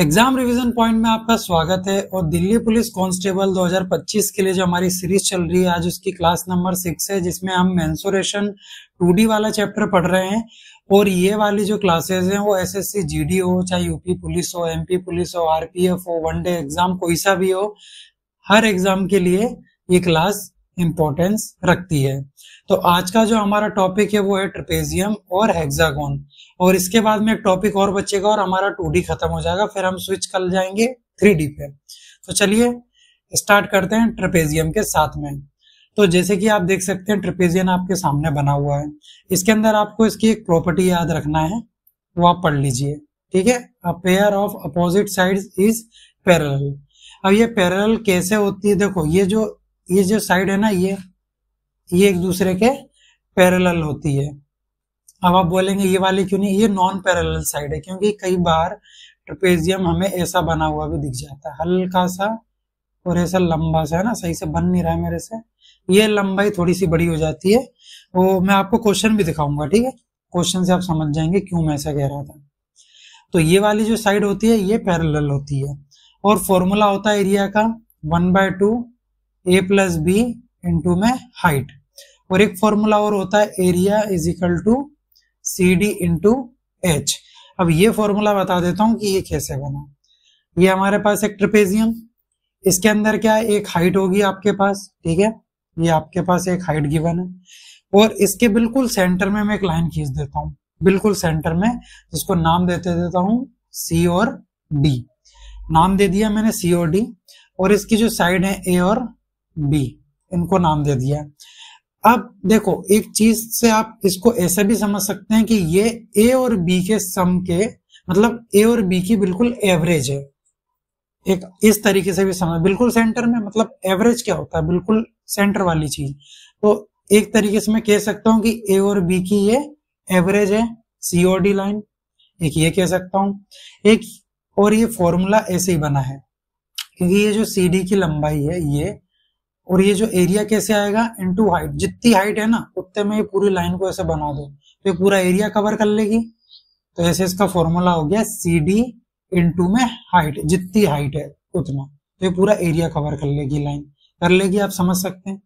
Exam revision point में आपका स्वागत है। और दिल्ली पुलिस कांस्टेबल 2025 के लिए जो हमारी सीरीज चल रही है, आज उसकी क्लास नंबर 6 है, जिसमें हम मेंसुरेशन 2D वाला चैप्टर पढ़ रहे हैं। और ये वाली जो क्लासेस हैं वो एसएससी जीडी हो, चाहे यूपी पुलिस हो, एमपी पुलिस हो, आरपीएफ हो, वनडे एग्जाम कोई सा भी हो, हर एग्जाम के लिए ये क्लास इंपॉर्टेंस रखती है। तो आज का जो हमारा टॉपिक है वो है ट्रेपेजियम और हेक्सागोन। और इसके बाद में एक टॉपिक और बचेगा और हमारा 2D खत्म हो जाएगा, फिर हम स्विच कर जाएंगे 3D पे। तो चलिए स्टार्ट करते हैं ट्रेपेजियम के साथ में। तो जैसे कि आप देख सकते हैं ट्रेपेजियम आपके सामने बना हुआ है। इसके अंदर आपको इसकी एक प्रॉपर्टी याद रखना है, वो आप पढ़ लीजिए, ठीक है। A pair of opposite sides is parallel. अब ये पैरेलल कैसे होती है, देखो ये जो साइड है ना, ये एक दूसरे के पैरेलल होती है। अब आप बोलेंगे ये वाली क्यों नहीं, ये नॉन पैरेलल साइड है, क्योंकि कई बार ट्रेपेजियम हमें ऐसा बना हुआ भी दिख जाता है, हल्का सा और ऐसा लंबा सा, है ना, सही से बन नहीं रहा है मेरे से, ये लंबाई थोड़ी सी बड़ी हो जाती है। वो मैं आपको क्वेश्चन भी दिखाऊंगा, ठीक है, क्वेश्चन से आप समझ जाएंगे क्यों मैं ऐसा कह रहा था। तो ये वाली जो साइड होती है ये पैरेलल होती है। और फॉर्मूला होता है एरिया का 1/2 a प्लस बी इंटू में हाइट। और एक फॉर्मूला और होता है area is equal to C D into H. अब ये फॉर्मूला बता देता हूं कि ये कैसे बना। ये हमारे पास एक ट्रेपेजियम, इसके अंदर क्या है, एक हाइट होगी आपके पास, ठीक है, ये आपके पास एक हाइट गिवन है। और इसके बिल्कुल सेंटर में मैं एक लाइन खींच देता हूं, बिल्कुल सेंटर में, जिसको नाम देता हूं सी और डी। नाम दे दिया मैंने सी और डी। और इसकी जो साइड है ए और बी, इनको नाम दे दिया। अब देखो एक चीज से आप इसको ऐसे भी समझ सकते हैं कि ये ए और बी के सम के, मतलब ए और बी की बिल्कुल एवरेज है। एक इस तरीके से भी समझ, बिल्कुल सेंटर में, मतलब एवरेज क्या होता है, बिल्कुल सेंटर वाली चीज। तो एक तरीके से मैं कह सकता हूं कि ए और बी की ये एवरेज है, सी और डी लाइन, एक ये कह सकता हूं। एक और ये फॉर्मूला ऐसे ही बना है, क्योंकि ये जो सी डी की लंबाई है ये, और ये जो एरिया कैसे आएगा, इनटू हाइट। जितनी हाइट है ना उतने में ये पूरी लाइन को ऐसे बना दो तो ये पूरा एरिया कवर कर लेगी। तो ऐसे इसका फॉर्मूला हो गया सी डी इंटू में हाइट, जितनी हाइट है उतना, तो ये पूरा एरिया कवर कर लेगी, लाइन कर लेगी, आप समझ सकते हैं।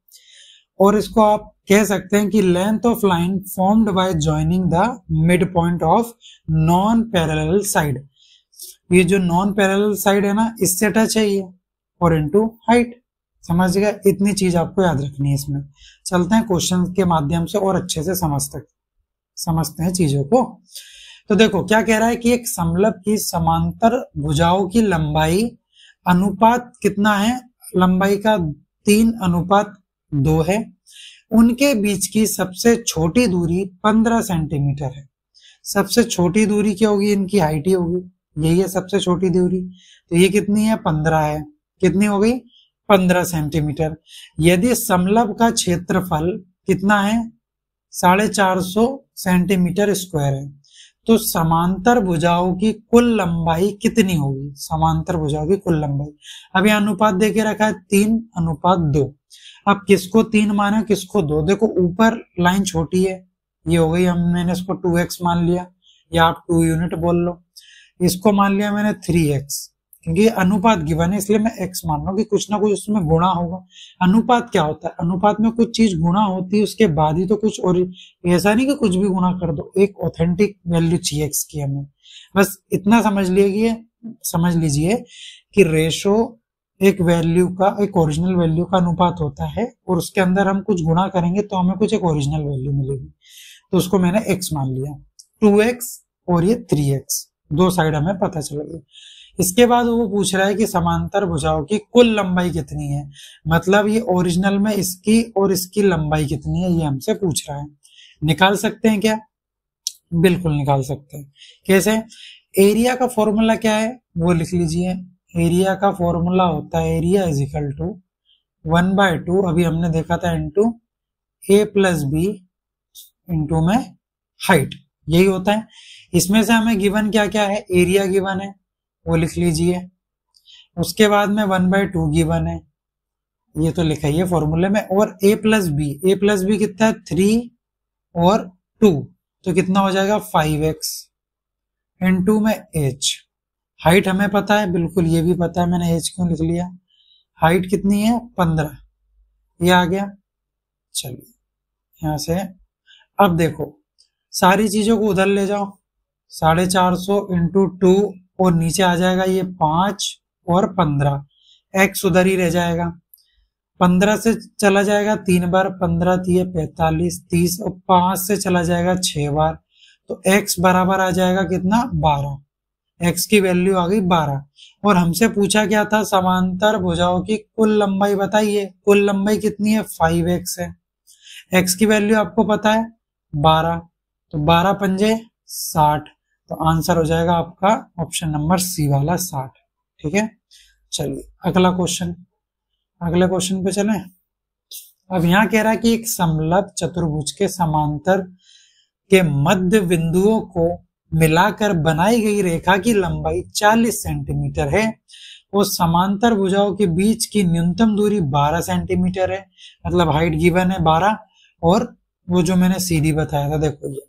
और इसको आप कह सकते हैं कि length of line formed by joining the mid point of non parallel side. ये जो नॉन पैरेलल साइड है ना, इससे टच है ये, और इनटू हाइट। समझ गए, इतनी चीज आपको याद रखनी है इसमें। चलते हैं क्वेश्चन के माध्यम से और अच्छे से समझते हैं चीजों को। तो देखो क्या कह रहा है कि एक समलंब की समांतर भुजाओं की लंबाई अनुपात कितना है, लंबाई का 3:2 है। उनके बीच की सबसे छोटी दूरी 15 सेंटीमीटर है। सबसे छोटी दूरी क्या होगी, इनकी हाइट ही होगी, यही है सबसे छोटी दूरी। तो ये कितनी है, 15 है, कितनी हो गई, 15 सेंटीमीटर। यदि समलंब का क्षेत्रफल कितना है, 450 सेंटीमीटर स्क्वायर है, तो समांतर भुजाओं की कुल लंबाई कितनी होगी, समांतर भुजाओं की कुल लंबाई। अब यह अनुपात देके रखा है 3:2। अब किसको 3 माना, किसको 2, देखो ऊपर लाइन छोटी है, ये हो गई, मैंने इसको 2x मान लिया, या आप 2 यूनिट बोल लो। इसको मान लिया मैंने 3x, क्योंकि अनुपात गिवन है इसलिए मैं x मान रहा हूं कि कुछ ना कुछ उसमें गुणा होगा। अनुपात क्या होता है, अनुपात में कुछ चीज गुणा होती है, उसके बाद ही तो कुछ, और ऐसा नहीं कि कुछ भी गुणा कर दो, एक ऑथेंटिक वैल्यू चाहिए x की हमें। बस इतना समझ लीजिए कि रेशो एक वैल्यू का, एक ओरिजिनल वैल्यू का अनुपात होता है, और उसके अंदर हम कुछ गुणा करेंगे तो हमें कुछ एक ओरिजिनल वैल्यू मिलेगी। तो उसको मैंने x मान लिया, 2x और ये 3x, दो साइड हमें पता चल गई। इसके बाद वो पूछ रहा है कि समांतर भुजाओं की कुल लंबाई कितनी है, मतलब ये ओरिजिनल में इसकी और इसकी लंबाई कितनी है, ये हमसे पूछ रहा है। निकाल सकते हैं क्या, बिल्कुल निकाल सकते हैं। कैसे, एरिया का फॉर्मूला क्या है वो लिख लीजिए। एरिया का फॉर्मूला होता है एरिया इज इक्वल टू 1/2, अभी हमने देखा था, इंटू ए प्लस बी इंटू में हाइट, यही होता है। इसमें से हमें गिवन क्या क्या है, एरिया गिवन है, वो लिख लीजिए। उसके बाद में 1/2 गिवन है, ये तो लिखा ही है फॉर्मूले में। और a प्लस बी कितना है, 3 और 2, तो कितना हो जाएगा 5x, इंटू में h। हाइट हमें पता है, बिल्कुल ये भी पता है, मैंने एज क्यों लिख लिया। हाइट कितनी है 15, ये आ गया। चलिए यहां से अब देखो सारी चीजों को उधर ले जाओ, 450 इंटू 2 और नीचे आ जाएगा ये 5 और 15, एक्स उधर ही रह जाएगा। 15 से चला जाएगा 3 बार, 15 दिए 45, 30 और 5 से चला जाएगा 6 बार, तो x बराबर आ जाएगा कितना 12, x की वैल्यू आ गई 12। और हमसे पूछा क्या था, समांतर भुजाओं की कुल लंबाई बताइए, कुल लंबाई कितनी है 5x है, x की वैल्यू आपको पता है 12, तो 12 पंजे 60, तो आंसर हो जाएगा आपका ऑप्शन नंबर सी वाला 60। ठीक है, चलिए अगला क्वेश्चन, अगले क्वेश्चन पे चलें। अब यहाँ कह रहा है कि एक समलंब चतुर्भुज के समांतर के मध्य बिंदुओं को मिलाकर बनाई गई रेखा की लंबाई 40 सेंटीमीटर है और समांतर भुजाओं के बीच की न्यूनतम दूरी 12 सेंटीमीटर है। मतलब हाइट गिवन है 12 और वो जो मैंने सीधी बताया था, देखो ये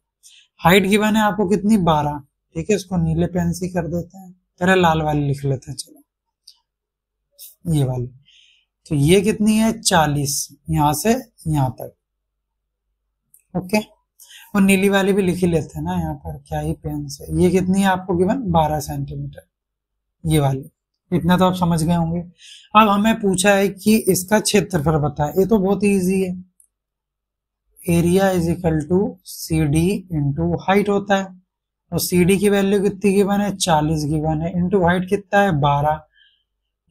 हाइट गिवन है आपको कितनी 12। ठीक है, इसको नीले पेन से कर देते हैं, पहले लाल वाली लिख लेते हैं, चलो ये वाली। तो ये कितनी है 40, यहां से यहां तक। ओके, और नीली वाली भी लिख ही लेते हैं ना यहाँ पर, क्या ही पेन से। ये कितनी है आपको गिवन 12 सेंटीमीटर, ये वाली। इतना तो आप समझ गए होंगे। अब हमें पूछा है कि इसका क्षेत्रफल बताएं, ये तो बहुत इजी है, area is equal to C D into height होता है, और सी डी की वैल्यू कितनी गिवन है 40 गिवन है, इंटू हाइट कितना है 12,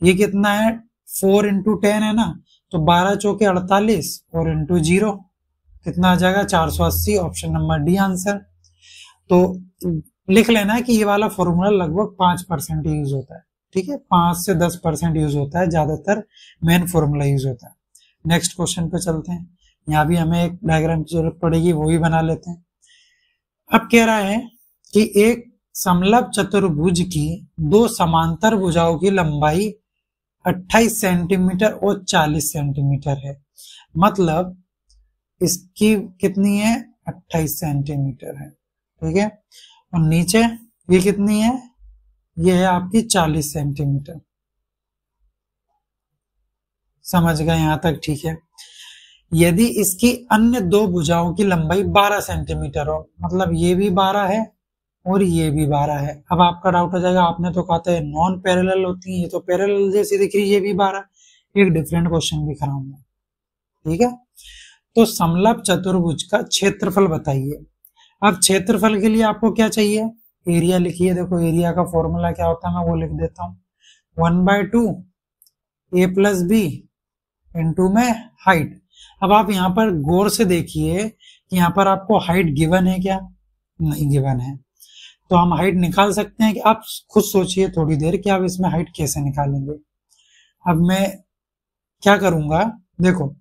ये कितना है 4 इंटू 10 है ना, तो 12 चौके 48 और इंटू 0 कितना आ जाएगा 480, ऑप्शन नंबर डी आंसर। तो लिख लेना है कि ये वाला फॉर्मूला लगभग 5% यूज होता है। ठीक है, 5 से 10% यूज होता है, ज्यादातर मेन फॉर्मूला यूज होता है। नेक्स्ट क्वेश्चन पे चलते हैं, यहाँ भी हमें एक डायग्राम की जरूरत पड़ेगी, वो भी बना लेते हैं। अब कह रहा है कि एक समलंब चतुर्भुज की दो समांतर भुजाओं की लंबाई 28 सेंटीमीटर और 40 सेंटीमीटर है। मतलब इसकी कितनी है 28 सेंटीमीटर है। ठीक है, और नीचे ये कितनी है, ये है आपकी 40 सेंटीमीटर। समझ गए यहां तक? ठीक है, यदि इसकी अन्य दो भुजाओं की लंबाई 12 सेंटीमीटर हो, मतलब ये भी 12 है और ये भी 12 है। अब आपका डाउट हो जाएगा, आपने तो कहा था नॉन पैरेलल होती है, ये तो पैरेलल जैसी दिख रही है, ये भी 12। एक डिफरेंट क्वेश्चन भी कराऊंगा। ठीक है, तो समलंब चतुर्भुज का क्षेत्रफल बताइए। अब क्षेत्रफल के लिए आपको क्या चाहिए, एरिया लिखिए। देखो एरिया का फॉर्मूला क्या होता है, मैं वो लिख देता हूँ, 1/2 a प्लस बी इंटू में हाइट। अब आप यहाँ पर गौर से देखिए कि यहाँ पर आपको हाइट गिवन है क्या, नहीं गिवन है, तो हम हाइट निकाल सकते हैं कि आप खुद सोचिए थोड़ी देर कि आप इसमें हाइट कैसे निकालेंगे। अब मैं क्या करूंगा, देखो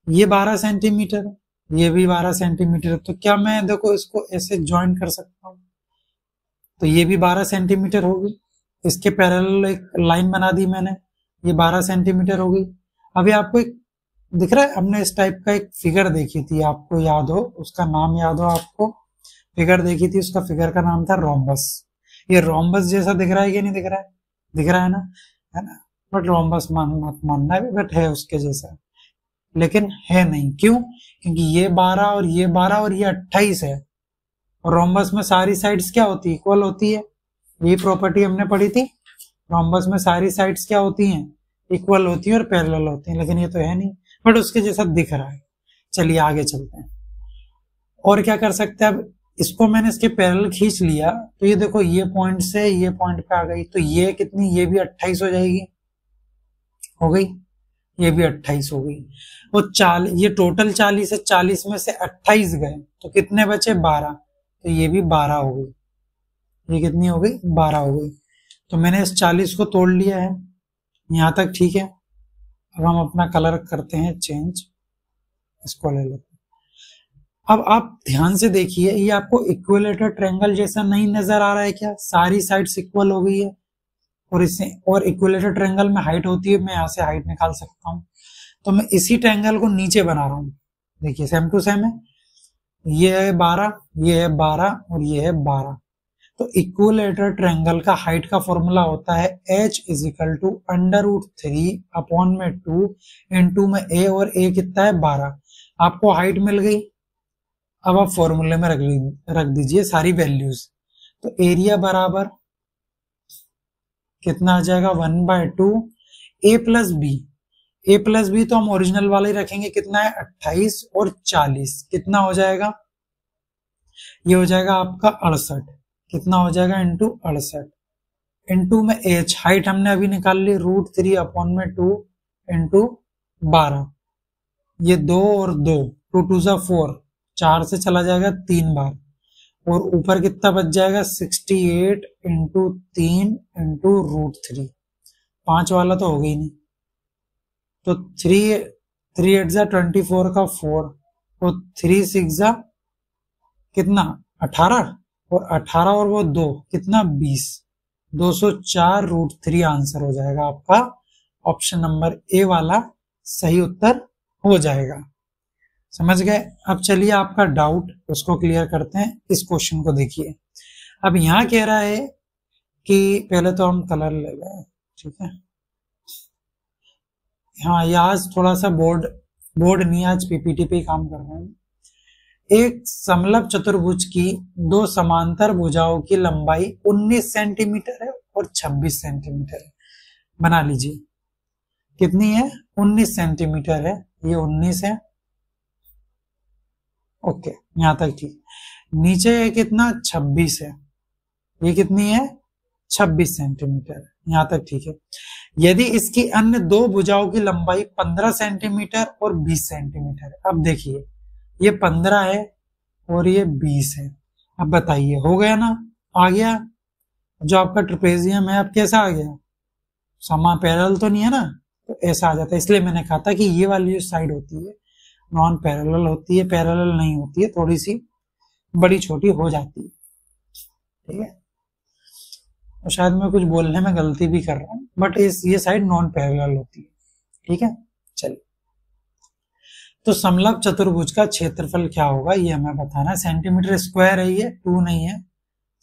ये 12 सेंटीमीटर, ये भी 12 सेंटीमीटर, तो क्या मैं देखो इसको ऐसे ज्वाइन कर सकता हूँ, तो ये भी 12 सेंटीमीटर होगी, इसके पैरेलल एक लाइन बना दी मैंने, ये 12 सेंटीमीटर होगी। अभी आपको एक दिख रहा है, हमने इस टाइप का एक फिगर देखी थी, आपको याद हो, उसका नाम याद हो आपको, फिगर देखी थी, उसका फिगर का नाम था रोम्बस। ये रोम्बस जैसा दिख रहा है कि नहीं दिख रहा है, दिख रहा है ना, बट रोम्बस मत मानना है, बट है उसके जैसा, लेकिन है नहीं। क्यों? क्योंकि ये 12 और ये 12 और ये 28 है, और रोम्बस में सारी साइड्स क्या होती है, इक्वल होती है। ये प्रॉपर्टी हमने पढ़ी थी, रोम्बस में सारी साइड्स क्या होती हैं, इक्वल होती है और पैरेलल होती हैं, लेकिन ये तो है नहीं, बट उसके जैसा दिख रहा है। चलिए आगे चलते हैं, और क्या कर सकते हैं। अब इसको मैंने इसके पैरेलल खींच लिया, तो ये देखो ये पॉइंट से ये पॉइंट पे आ गई, तो ये कितनी, ये भी 28 हो जाएगी, हो गई, ये भी 28 हो गई। और ये टोटल 40 है, 40 में से 28 गए तो कितने बचे 12, तो ये भी 12 हो गई, ये कितनी हो गई 12 हो गई। तो मैंने इस 40 को तोड़ लिया है, यहां तक ठीक है। अब हम अपना कलर करते हैं चेंज, इसको ले लेते हैं। अब आप ध्यान से देखिए, ये आपको इक्विलेटर ट्रायंगल जैसा नहीं नजर आ रहा है क्या, सारी साइड्स इक्वल हो गई है, और इससे और इक्विलेटर ट्रायंगल में हाइट होती है, मैं यहाँ से हाइट निकाल सकता हूँ। तो मैं इसी ट्रायंगल को नीचे बना रहा हूँ, देखिए सेम टू सेम है, ये है 12, ये है 12 और ये है 12, तो इक्विलेटरल ट्रायंगल का हाइट का फॉर्मूला होता है h इजिकल टू √3/2 इनटू में a, और a कितना है 12। आपको हाइट मिल गई, अब आप फॉर्मूले में रख दीजिए सारी वैल्यूज। तो एरिया बराबर कितना आ जाएगा 1/2 a plus B. a plus B तो हम ओरिजिनल वाले ही रखेंगे, कितना है 28 और 40, कितना हो जाएगा, ये हो जाएगा आपका 68। कितना हो जाएगा इंटू 68, इंटू में h, हाइट हमने अभी निकाल ली √3/2 इंटू 12, ये 2 और 2, 2 2 जा 4, 4 से चला जाएगा 3 बार, और ऊपर कितना बच जाएगा 68 इंटू 3 इंटू √3, 5 वाला तो हो गई नहीं, तो 3 8 जा 24 का 4, और 3 6 जा कितना 18, और 18 और वो 2 कितना 20, 204 √3 आंसर हो जाएगा आपका। ऑप्शन नंबर ए वाला सही उत्तर हो जाएगा। समझ गए? अब चलिए आपका डाउट उसको क्लियर करते हैं। इस क्वेश्चन को देखिए। अब यहां कह रहा है कि पहले तो हम कलर ले लें, ठीक है। हाँ, ये आज थोड़ा सा बोर्ड नहीं, आज पीपीटी पे ही काम कर रहे हैं। एक समलंब चतुर्भुज की दो समांतर भुजाओं की लंबाई 19 सेंटीमीटर है और 26 सेंटीमीटर है। बना लीजिए, कितनी है 19 सेंटीमीटर है, ये 19 है, ओके यहां तक ठीक। नीचे है कितना 26 है, ये कितनी है 26 सेंटीमीटर, यहां तक ठीक है। यदि इसकी अन्य दो भुजाओं की लंबाई 15 सेंटीमीटर और 20 सेंटीमीटर है। अब देखिए ये 15 है और ये 20 है। अब बताइए हो गया ना, आ गया जो आपका ट्रेपेजियम है। अब कैसा आ गया, समा पैरेलल तो नहीं है ना, तो ऐसा आ जाता है। इसलिए मैंने कहा था कि ये वाली जो साइड होती है नॉन पैरेलल होती है, पैरेलल नहीं होती है, थोड़ी सी बड़ी छोटी हो जाती है, ठीक है। और शायद मैं कुछ बोलने में गलती भी कर रहा हूं, बट ये साइड नॉन पैरेलल होती है, ठीक है। चलिए, तो समलंब चतुर्भुज का क्षेत्रफल क्या होगा ये हमें बताना है। सेंटीमीटर स्क्वायर है, ये 2 नहीं है,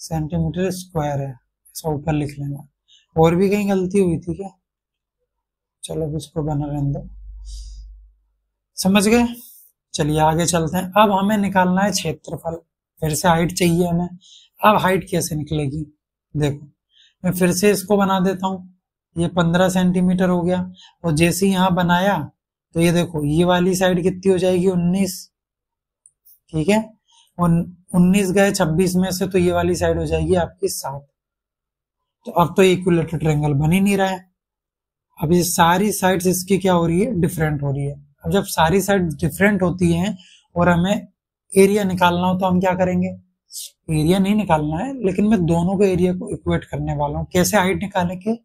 सेंटीमीटर स्क्वायर है, ऐसा ऊपर लिख लेना। और भी कहीं गलती हुई थी क्या? चलो इसको बना लेने दो, समझ गए। चलिए आगे चलते हैं। अब हमें निकालना है क्षेत्रफल, फिर से हाइट चाहिए हमें। अब हाइट कैसे निकलेगी, देखो मैं फिर से इसको बना देता हूं। ये 15 सेंटीमीटर हो गया, और जैसे ही यहां बनाया तो ये देखो ये वाली साइड कितनी हो जाएगी 19, ठीक है। और 19 गए 26 में से, तो ये वाली साइड हो जाएगी आपकी 7। तो अब तो इक्विलेटरल ट्रायंगल बन ही नहीं रहा है। अब ये सारी साइड्स इसकी क्या हो रही है, डिफरेंट हो रही है। अब जब सारी साइड डिफरेंट होती हैं और हमें एरिया निकालना हो तो हम क्या करेंगे, एरिया नहीं निकालना है, लेकिन मैं दोनों को एरिया को इक्वेट करने वाला हूं। कैसे हाइट निकालेंगे,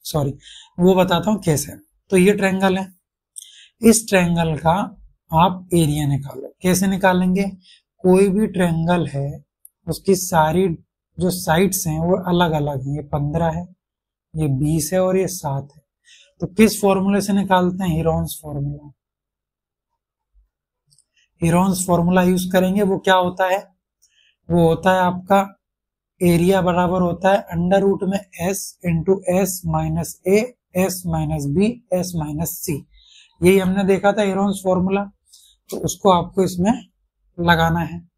सॉरी वो बताता हूं कैसे। तो ये ट्रायंगल है, इस ट्रायंगल का आप एरिया निकालो। कैसे निकालेंगे, कोई भी ट्रायंगल है उसकी सारी जो साइड्स हैं वो अलग अलग हैं। ये 15 है, ये 20 है और ये 7 है। तो किस फॉर्मूले से निकालते हैं, Heron's formula. Heron's formula use करेंगे। वो क्या होता है, वो होता है आपका एरिया बराबर होता है अंडर रूट में s into S minus A S minus B S minus C. यही हमने देखा था हीरोन्स फॉर्मूला, तो उसको आपको इसमें लगाना है।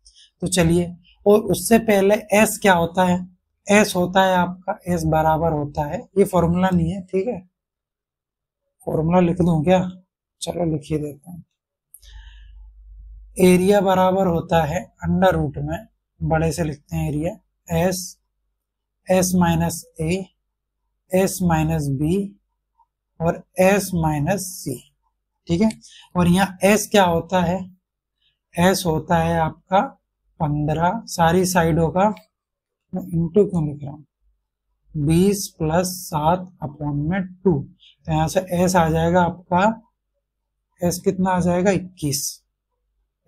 तो चलिए, और उससे पहले s क्या होता है, s होता है आपका s बराबर होता है, ये फॉर्मूला नहीं है, ठीक है। फॉर्मूला लिख दूं क्या, चलो लिखिए देता हूं। एरिया बराबर होता है अंडर रूट में, बड़े से लिखते हैं area, S minus A S minus B और एस माइनस सी, ठीक है। और यहाँ एस क्या होता है, एस होता है आपका 15, सारी साइडों का मैं इंटू क्यों लिख रहा हूं, 20 प्लस 7 अपॉन में 2। तो यहां से एस आ जाएगा आपका, एस कितना आ जाएगा 21,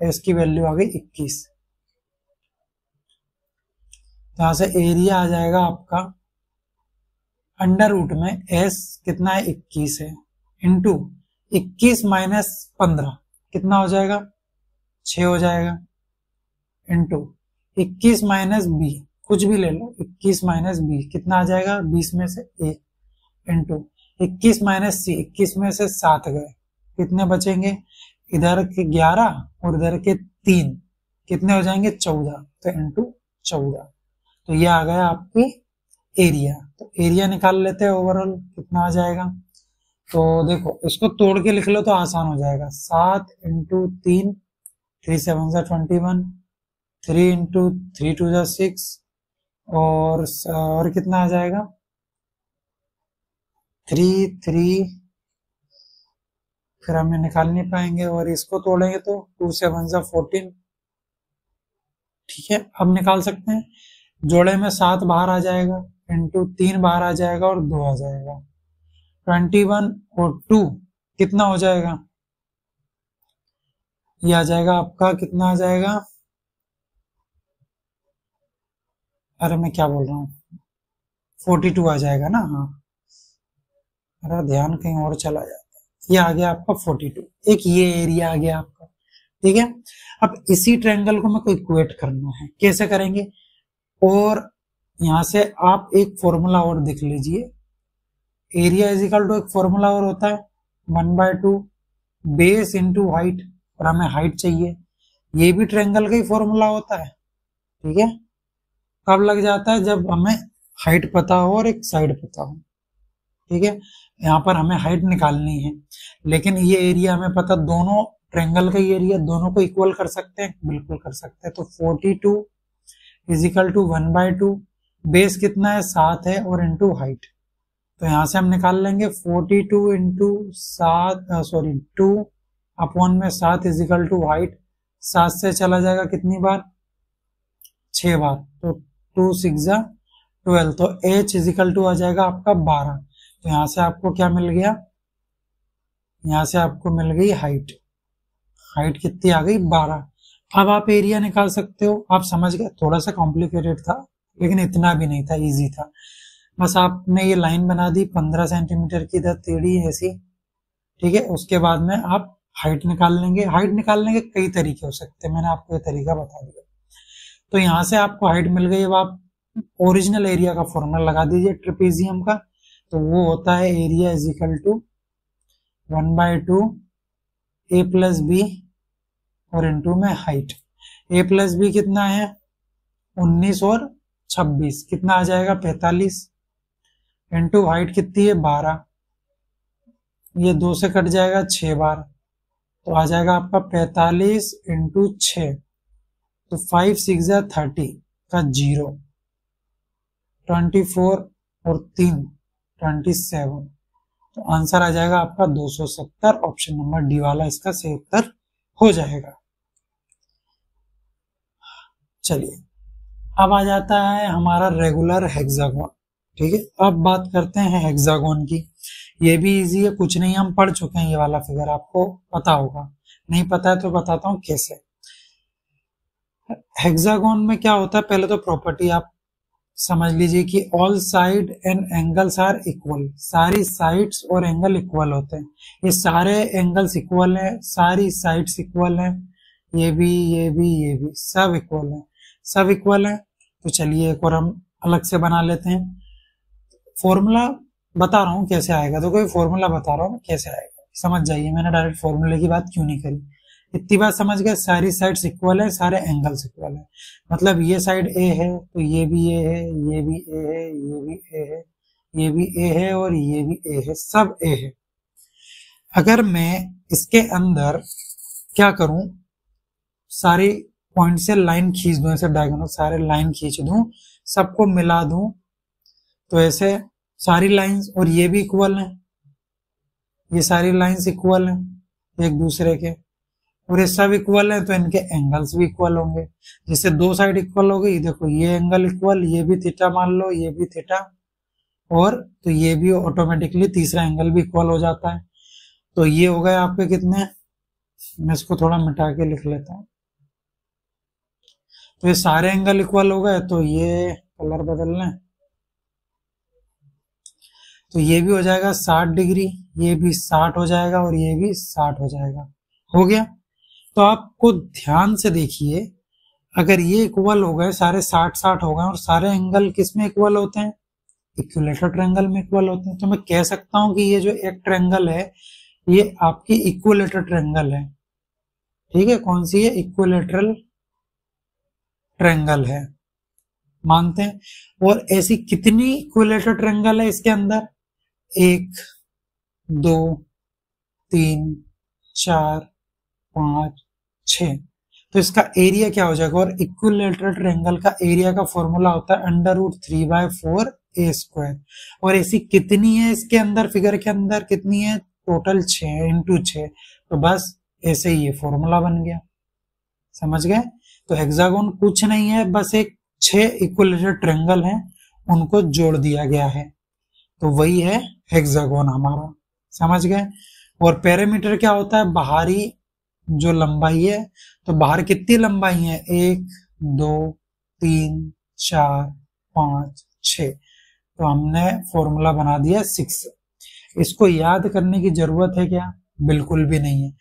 एस की वैल्यू आ गई 21। यहां से एरिया आ जाएगा आपका अंडर रूट में एस कितना है 21 है, इंटू 21 माइनस 15 कितना हो जाएगा 6 हो जाएगा, इंटू 21 माइनस बी, कुछ भी ले लो, 21 माइनस बी कितना आ जाएगा, 20 में से 1 इंटू 21 माइनस सी, 21 में से 7 गए, कितने बचेंगे, इधर के 11 और इधर के 3, कितने हो जाएंगे 14, तो इंटू 14। तो ये आ गया आपकी एरिया। तो एरिया निकाल लेते हैं ओवरऑल कितना आ जाएगा। तो देखो इसको तोड़ के लिख लो तो आसान हो जाएगा, 7 इंटू 3, 3 7 जा 21, 3 इंटू 3 2 जा 6, और कितना आ जाएगा 3 3, फिर हमें निकाल नहीं पाएंगे, और इसको तोड़ेंगे तो 2 7 जा 14। ठीक है, अब निकाल सकते हैं। जोड़े में 7 बाहर आ जाएगा, इंटू 3 बाहर आ जाएगा और 2 आ जाएगा, 21 और 2 कितना हो जाएगा, ये आ जाएगा आपका, कितना आ जाएगा, अरे मैं क्या बोल रहा हूँ, 42 आ जाएगा ना। हाँ, मेरा ध्यान कहीं और चला जाता है। ये आ गया आपका 42, एक ये एरिया आ गया आपका। ठीक है, अब इसी ट्रायंगल को मैं को इक्वेट करना है, कैसे करेंगे, और यहां से आप एक फॉर्मूला और देख लीजिए, एरिया इज इक्वल टू एक फॉर्मूला और होता है 1/2 बेस इंटू हाइट, और हमें हाइट चाहिए, ये भी ट्रायंगल का ही फॉर्मूला होता है। ठीक है, कब लग जाता है, जब हमें हाइट पता हो और एक साइड पता हो। ठीक है, यहाँ पर हमें हाइट निकालनी है, लेकिन ये एरिया हमें पता, दोनों ट्रायंगल का एरिया दोनों को इक्वल कर सकते हैं, बिल्कुल कर सकते हैं। तो 42 इज इक्वल टू 1/2, बेस कितना है 7 है, और इंटू हाइट, तो यहां से हम निकाल लेंगे 42 इंटू 7 सॉरी 2 अपॉन में 7 इज इक्वल टू हाइट, 7 से चला जाएगा कितनी बार, 6 बार, तो 2 6 जा 12, तो h इज इक्वल टू आ जाएगा आपका 12। तो यहां से आपको क्या मिल गया, यहां से आपको मिल गई हाइट, हाइट कितनी आ गई 12। अब आप एरिया निकाल सकते हो, आप समझ गए, थोड़ा सा कॉम्प्लिकेटेड था लेकिन इतना भी नहीं था, इजी था। बस आपने ये लाइन बना दी 15 सेंटीमीटर की, इधर टेढ़ी ऐसी। ठीक है, उसके बाद में आप हाइट निकाल लेंगे। हाइट निकालने के कई तरीके हो सकते हैं, मैंने आपको ये तरीका बता दिया। तो यहां से आपको हाइट मिल गई, अब आप ओरिजिनल एरिया का फॉर्मूला लगा दीजिए ट्रेपेजियम का, तो वो होता है area is equal to 1/2 A plus B और इंटू में हाइट। ए प्लस बी कितना है 19 और 26, कितना आ जाएगा 45, इंटू हाइट कितनी है 12, ये 2 से कट जाएगा 6 बार, तो आ जाएगा आपका 45 इंटू 6, तो 5 6 जा 30 का 0, 24 और 3 27, तो आंसर आ जाएगा आपका 270। ऑप्शन नंबर डी वाला इसका सही उत्तर हो जाएगा। चलिए, अब आ जाता है हमारा रेगुलर हेक्सागोन। ठीक है, अब बात करते हैं हेक्सागोन की। ये भी इजी है, कुछ नहीं, हम पढ़ चुके हैं, ये वाला फिगर आपको पता होगा, नहीं पता है तो बताता हूं कैसे। हेक्सागोन में क्या होता है, पहले तो प्रॉपर्टी आप समझ लीजिए कि all side and angles are equal, सारी साइड्स और एंगल इक्वल होते हैं। ये सारे एंगल्स इक्वल हैं, सारी साइड्स इक्वल हैं, ये भी ये भी ये भी सब इक्वल हैं, सब इक्वल हैं। तो चलिए एक और हम अलग से बना लेते हैं। फॉर्मूला बता रहा हूँ कैसे आएगा, तो कोई फॉर्मूला बता रहा हूँ कैसे आएगा, समझ जाइए, मैंने डायरेक्ट फॉर्मूले की बात क्यों नहीं करी। इतनी बात समझ गए, सारी साइड्स इक्वल है, सारे एंगल्स इक्वल है, मतलब ये साइड ए है तो ये भी ए है, ये भी ए है, ये भी ए है, ये भी ए है और ये भी ए है, सब ए है। अगर मैं इसके अंदर क्या करूं, सारी पॉइंट से लाइन खींच दूं, ऐसे डायगोनल सारे लाइन खींच दूं, सबको मिला दूं, तो ऐसे सारी लाइंस, और ये भी इक्वल हैं, ये सारी लाइंस इक्वल हैं एक दूसरे के, और ये सब इक्वल है तो इनके एंगल्स भी इक्वल होंगे। जैसे दो साइड इक्वल हो गई, देखो ये एंगल इक्वल, ये भी थीटा मान लो, ये भी थीटा, और तो ये भी ऑटोमेटिकली तीसरा एंगल भी इक्वल हो जाता है। तो ये हो गए आपके कितने, मैं इसको थोड़ा मिटा के लिख लेता हूं, तो ये सारे एंगल इक्वल हो गए, तो ये कलर बदल लें, तो ये भी हो जाएगा 60 डिग्री, ये भी 60 हो जाएगा और ये भी 60 हो जाएगा, हो गया। तो आपको ध्यान से देखिए, अगर ये इक्वल हो गए, सारे 60-60 हो गए और सारे एंगल किस में इक्वल होते हैं, इक्विलेटरल ट्रायंगल में इक्वल होते हैं, तो मैं कह सकता हूं कि ये जो एक ट्रायंगल है ये आपकी इक्विलेटरल ट्रायंगल है। ठीक है, कौन सी है, इक्विलेटरल ट्रायंगल है, मानते हैं। और ऐसी कितनी इक्विलेटरल ट्रायंगल है इसके अंदर, 1 2 3 4 5 6। तो इसका एरिया क्या हो जाएगा, और इक्विलेटरल ट्रायंगल का एरिया का फॉर्मूला होता है √3/4 a स्क्वायर। और ऐसी कितनी है इसके अंदर, फिगर के अंदर कितनी है, टोटल 6 इंटू 6। तो बस ऐसे ही ये फॉर्मूला बन गया, समझ गए। तो हेक्सागोन कुछ नहीं है, बस एक 6 इक्विलेटरल ट्रायंगल है, उनको जोड़ दिया गया है, तो वही है हेक्सागोन हमारा, समझ गए। और पैरामीटर क्या होता है, बाहरी जो लंबाई है, तो बाहर कितनी लंबाई है, 1 2 3 4 5 6। तो हमने फॉर्मूला बना दिया 6। इसको याद करने की जरूरत है क्या, बिल्कुल भी नहीं है।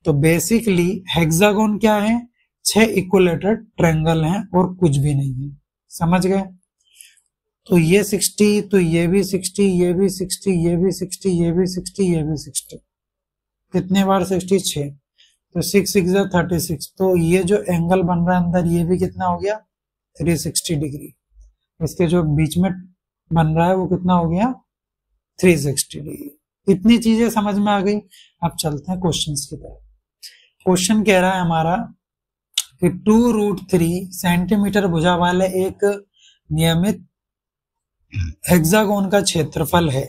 तो बेसिकली हेक्सागोन क्या है, 6 इक्विलेटरल ट्रायंगल हैं और कुछ भी नहीं है, समझ गए। तो ये 60, तो ये भी 60, ये भी 60, ये भी 60, ये भी 60, ये भी 60, कितने बार 60, 6, तो 6 6 36। तो ये जो एंगल बन रहा है अंदर, ये भी कितना हो गया, 360 डिग्री। इसके जो बीच में बन रहा है वो कितना हो गया, 360 डिग्री। इतनी चीजें समझ में आ गई। अब चलते हैं क्वेश्चंस की तरफ। क्वेश्चन कह रहा है हमारा कि 2√3 सेंटीमीटर भुजा वाले एक नियमित हेक्सागोन का क्षेत्रफल है,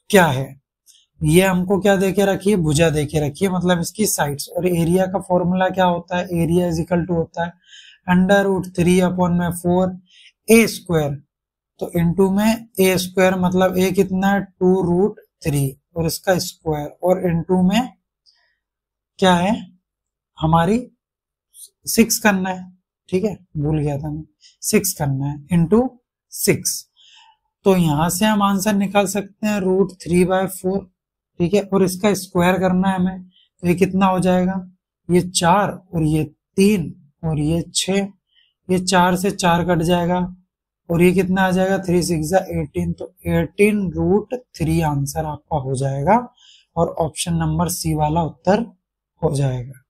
क्या है। ये हमको क्या देके रखी है, भुजा देके रखी है, मतलब इसकी साइड्स। और एरिया का फॉर्मूला क्या होता है, एरिया इज इक्वल टू होता है √3/4 a स्क्वायर। तो इनटू में a स्क्वायर, मतलब a कितना है, 2√3 और इसका स्क्वायर, और इनटू में क्या है हमारी 6 करना है। ठीक है, भूल गया था मैं, 6 करना है, इंटू 6। तो यहां से हम आंसर निकाल सकते हैं √3/4। ठीक है, और इसका स्क्वायर करना है हमें, तो ये कितना हो जाएगा, ये 4 और ये 3 और ये 6, ये 4 से 4 कट जाएगा, और ये कितना आ जाएगा, 3 6 18। तो 18√3 आंसर आपका हो जाएगा, और ऑप्शन नंबर सी वाला उत्तर हो जाएगा।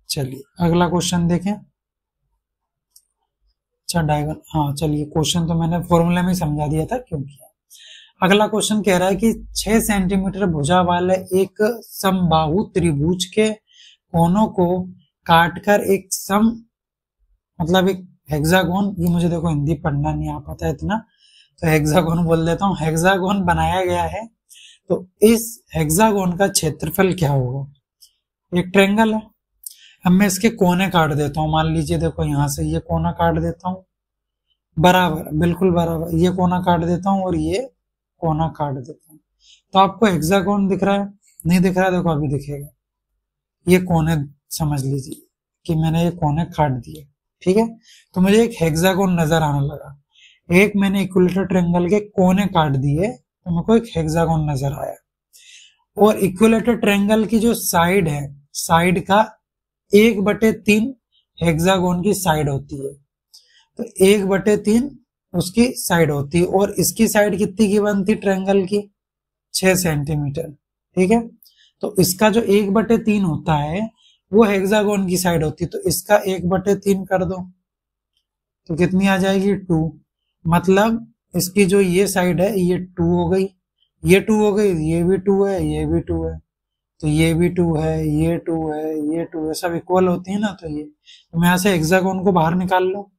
चलिए अगला क्वेश्चन देखें। अच्छा डायगोनल, हाँ चलिए, क्वेश्चन तो मैंने फॉर्मूले में समझा दिया था क्यों किया। अगला क्वेश्चन कह रहा है कि 6 सेंटीमीटर भुजा वाले एक समबाहु त्रिभुज के कोनों को काटकर एक मतलब एक हेक्सागोन, ये मुझे देखो हिंदी पढ़ना नहीं आ पाता है इतना, तो हेक्सागोन बोल देता हूँ, हेक्सागोन बनाया गया है। तो इस हेक्सागोन का क्षेत्रफल क्या होगा, एक ट्रायंगल है। अब मैं इसके कोने काट देता हूँ, मान लीजिए देखो यहां से ये कोना काट देता हूँ, बराबर बिल्कुल बराबर, ये कोना काट देता हूँ और ये कोना काट देता हूँ। तो आपको हेक्सागोन दिख रहा है, नहीं दिख रहा है, देखो अभी दिखेगा। ये कोने समझ लीजिए कि मैंने ये कोने काट दिए, ठीक है। तो मुझे एक हेक्सागोन नजर आने लगा, एक मैंने इक्विलेटरल ट्रायंगल के कोने काट दिए, तो मेरे को एक हेक्सागोन नजर आया। और इक्विलेटरल ट्रायंगल की जो साइड है, साइड का 1/3 हेक्सागोन की साइड होती है, तो 1/3 उसकी साइड होती है, और इसकी साइड कितनी की बनती ट्रायंगल की, 6 सेंटीमीटर, ठीक है। तो इसका जो 1/3 होता है वो हेक्सागोन की साइड होती है, तो इसका 1/3 कर दो, तो कितनी आ जाएगी 2। मतलब इसकी जो ये साइड है ये 2 हो गई, ये 2 हो गई, ये भी 2 है, ये भी 2 है, तो ये भी 2 है, ये 2 है, ये 2 है, सब इक्वल होती है ना। तो ये, तो मैं यहाँ से हेक्सागोन को बाहर निकाल लो,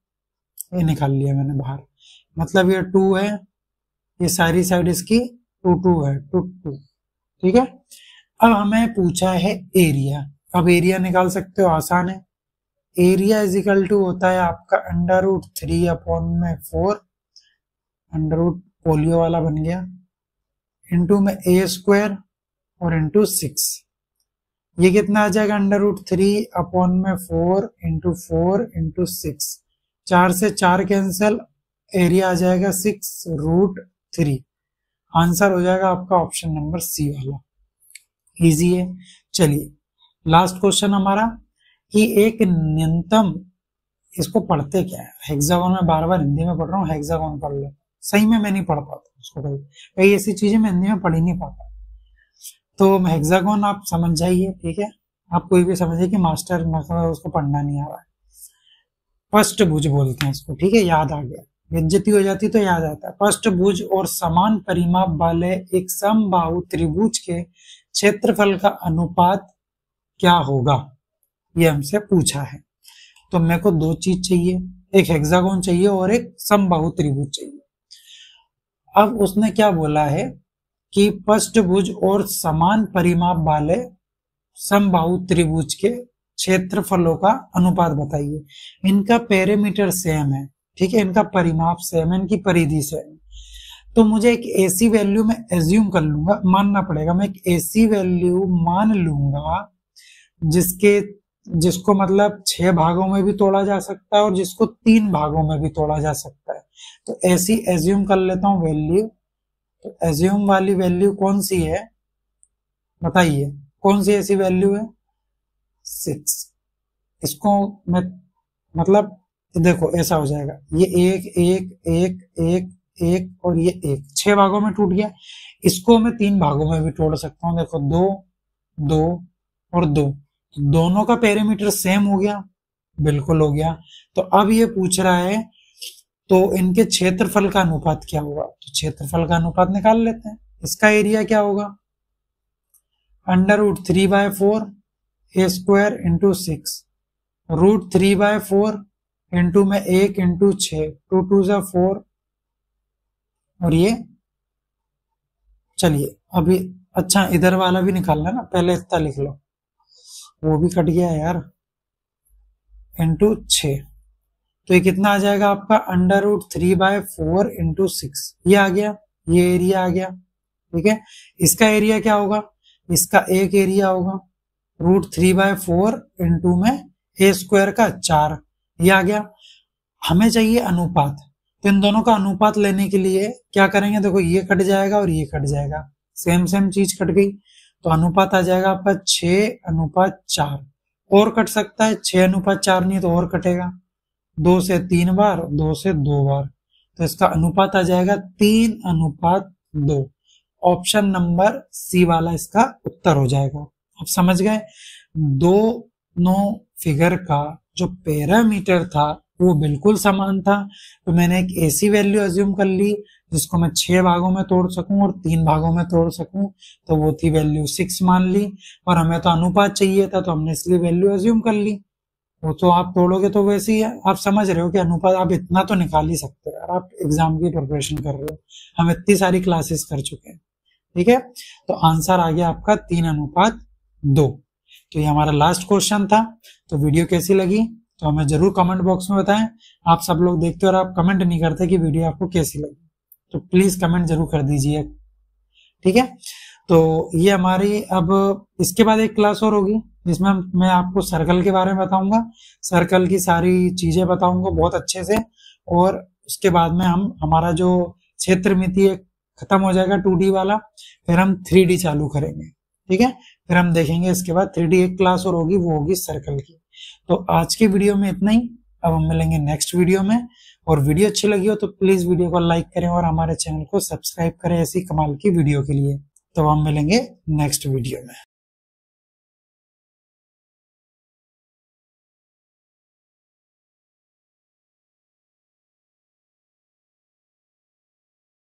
ये निकाल लिया मैंने बाहर, मतलब ये 2 है, ये सारी साइड इसकी 2 2 है, 2 2, ठीक है। अब हमें पूछा है एरिया, अब एरिया निकाल सकते हो, आसान है। एरिया इज इक्वल टू होता है आपका √3/4, अंडर पोलियो वाला बन गया, इंटू में a स्क्वायर और इंटू 6। ये कितना आ जाएगा, √3/4 इंटू 4 इंटू 6, 4 से 4 कैंसिल, एरिया आ जाएगा 6√3। आंसर हो जाएगा आपका ऑप्शन नंबर सी वाला, इजी है। चलिए लास्ट क्वेश्चन हमारा, कि एक न्यूनतम, इसको पढ़ते क्या है, हेक्सागोन में बार बार हिंदी में पढ़ रहा हूँ, हेक्सागोन पढ़ लो, सही में मैं नहीं पढ़ पाता उसको, कई ऐसी चीजें मैं हिंदी में पढ़ ही नहीं पाता। तो हेक्सागोन आप समझ जाइए, ठीक है, आप कोई भी समझिए कि मास्टर मतलब उसको पढ़ना नहीं आ रहा है। पष्टभुज बोलते हैं इसको, ठीक है, याद आ गया, बेइज्जती हो जाती तो याद आता है। पष्टभुज और समान परिमाप वाले एक समबाहु त्रिभुज के क्षेत्रफल का अनुपात क्या होगा, ये हमसे पूछा है। तो मेरे को दो चीज चाहिए, एक हेक्सागोन चाहिए और एक समबाहु त्रिभुज चाहिए। अब उसने क्या बोला है कि पष्टभुज और समान परिमाप वाले समबाहु त्रिभुज के क्षेत्रफलों का अनुपात बताइए। इनका पेरीमीटर सेम है, ठीक है, इनका परिमाप सेम है, इनकी परिधि सेम है। तो मुझे एक ऐसी वैल्यू में एज्यूम कर लूंगा, मानना पड़ेगा, मैं एक ऐसी वैल्यू मान लूंगा जिसको मतलब 6 भागों में भी तोड़ा जा सकता है और जिसको 3 भागों में भी तोड़ा जा सकता है। तो ऐसी एज्यूम कर लेता हूं वैल्यू। तो एज्यूम वाली वैल्यू कौन सी है बताइए, कौन सी ऐसी वैल्यू है, 6। इसको मैं मतलब देखो ऐसा हो जाएगा, ये एक एक एक एक एक और ये एक 6 भागों में टूट गया। इसको मैं 3 भागों में भी तोड़ सकता हूँ, देखो 2 2 और 2, दोनों का पेरीमीटर सेम हो गया, बिल्कुल हो गया। तो अब ये पूछ रहा है तो इनके क्षेत्रफल का अनुपात क्या होगा, तो क्षेत्रफल का अनुपात निकाल लेते हैं। इसका एरिया क्या होगा, √3/4 a स्क्वायर इंटू 6, √3/4 इंटू में 1 इंटू 6, 2 2 जा 4, और ये चलिए अभी अच्छा इधर वाला भी निकालना ना, पहले इतना लिख लो, वो भी कट गया यार, इंटू 6। तो ये कितना आ जाएगा आपका, √3/4 इंटू 6, ये आ गया, ये एरिया आ गया, ठीक है। इसका एरिया क्या होगा, इसका एक एरिया होगा √3/4 इंटू में a स्क्वायर का 4, ये आ गया। हमें चाहिए अनुपात, तो इन दोनों का अनुपात लेने के लिए क्या करेंगे, देखो ये कट जाएगा और ये कट जाएगा, सेम सेम चीज कट गई, तो अनुपात आ जाएगा आपका 6:4। और कट सकता है 6:4, नहीं तो और कटेगा 2 से 3 बार, 2 से 2 बार, तो इसका अनुपात आ जाएगा 3:2। ऑप्शन नंबर सी वाला इसका उत्तर हो जाएगा। आप समझ गए, दोनों फिगर का जो पैरामीटर था वो बिल्कुल समान था, तो मैंने एक ऐसी वैल्यू अज्यूम कर ली जिसको मैं 6 भागों में तोड़ सकूं और 3 भागों में तोड़ सकूं, तो वो थी वैल्यू 6 मान ली। और हमें तो अनुपात चाहिए था, तो हमने इसलिए वैल्यू अज्यूम कर ली। वो तो आप तोड़ोगे तो वैसे ही है, आप समझ रहे हो कि अनुपात आप इतना तो निकाल ही सकते हो यार, आप एग्जाम की प्रिपरेशन कर रहे हो, हम इतनी सारी क्लासेस कर चुके हैं, ठीक है। तो आंसर आ गया आपका 3:2। तो ये हमारा लास्ट क्वेश्चन था। तो वीडियो कैसी लगी तो हमें जरूर कमेंट बॉक्स में बताएं। आप सब लोग देखते हो और आप कमेंट नहीं करते कि वीडियो आपको कैसी लगी, तो प्लीज कमेंट जरूर कर दीजिए, ठीक है। तो ये हमारी अब इसके बाद एक क्लास और होगी जिसमें मैं आपको सर्कल के बारे में बताऊंगा, सर्कल की सारी चीजें बताऊंगा बहुत अच्छे से, और उसके बाद में हम हमारा जो क्षेत्रमिति खत्म हो जाएगा 2D वाला, फिर हम 3D चालू करेंगे, ठीक है। फिर हम देखेंगे इसके बाद 3D एक क्लास और होगी, वो होगी सर्कल की। तो आज की वीडियो में इतना ही, अब हम मिलेंगे नेक्स्ट वीडियो में। और वीडियो अच्छी लगी हो तो प्लीज वीडियो को लाइक करें और हमारे चैनल को सब्सक्राइब करें ऐसी कमाल की वीडियो के लिए। तो हम मिलेंगे नेक्स्ट वीडियो में।